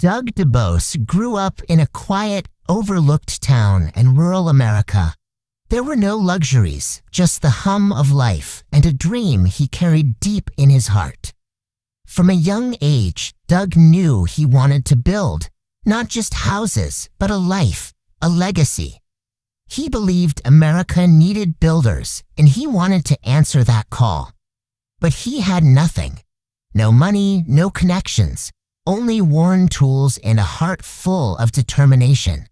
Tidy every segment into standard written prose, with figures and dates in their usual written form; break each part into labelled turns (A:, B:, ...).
A: Doug DeBos grew up in a quiet, overlooked town in rural America. There were no luxuries, just the hum of life and a dream he carried deep in his heart. From a young age, Doug knew he wanted to build, not just houses, but a life, a legacy. He believed America needed builders, and he wanted to answer that call. But he had nothing. No money, no connections, only worn tools and a heart full of determination.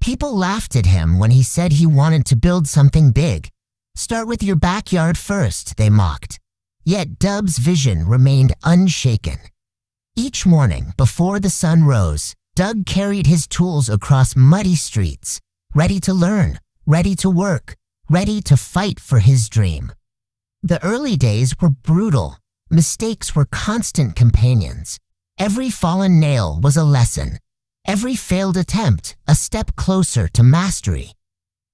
A: People laughed at him when he said he wanted to build something big. Start with your backyard first, they mocked. Yet Doug's vision remained unshaken. Each morning, before the sun rose, Doug carried his tools across muddy streets, ready to learn, ready to work, ready to fight for his dream. The early days were brutal. Mistakes were constant companions. Every fallen nail was a lesson. Every failed attempt, a step closer to mastery.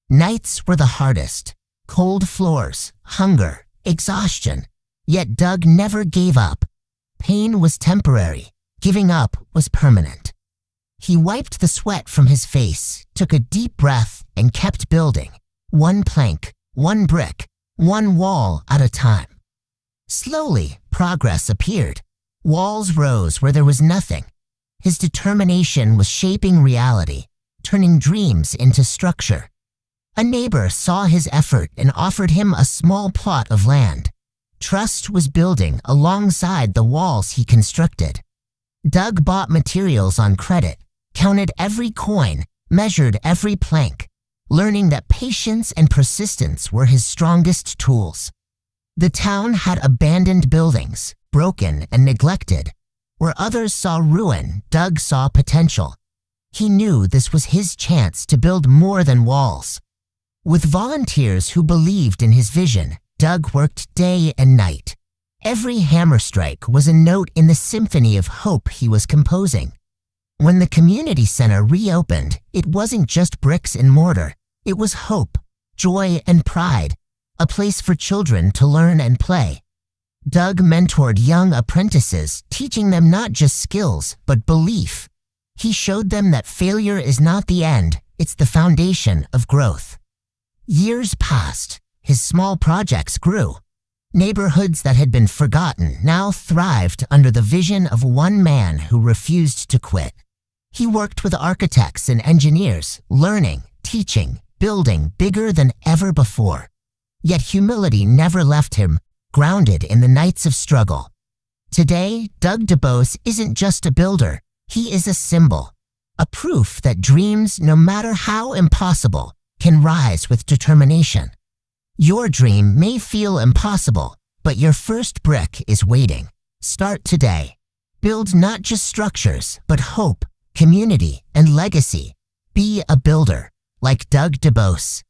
A: Nights were the hardest. Cold floors, hunger, exhaustion. Yet Doug never gave up. Pain was temporary. Giving up was permanent. He wiped the sweat from his face, took a deep breath, and kept building. One plank, one brick, one wall at a time. Slowly, progress appeared. Walls rose where there was nothing. His determination was shaping reality, turning dreams into structure. A neighbor saw his effort and offered him a small plot of land. Trust was building alongside the walls he constructed. Doug bought materials on credit, counted every coin, measured every plank, learning that patience and persistence were his strongest tools. The town had abandoned buildings, broken and neglected. Where others saw ruin, Doug saw potential. He knew this was his chance to build more than walls. With volunteers who believed in his vision, Doug worked day and night. Every hammer strike was a note in the symphony of hope he was composing. When the community center reopened, it wasn't just bricks and mortar. It was hope, joy, and pride, a place for children to learn and play. Doug mentored young apprentices, teaching them not just skills, but belief. He showed them that failure is not the end, it's the foundation of growth. Years passed. His small projects grew. Neighborhoods that had been forgotten now thrived under the vision of one man who refused to quit. He worked with architects and engineers, learning, teaching, building bigger than ever before. Yet humility never left him, grounded in the nights of struggle. Today, Doug DeBos isn't just a builder. He is a symbol, a proof that dreams, no matter how impossible, can rise with determination. Your dream may feel impossible, but your first brick is waiting. Start today. Build not just structures, but hope, community, and legacy. Be a builder, like Doug DeBos.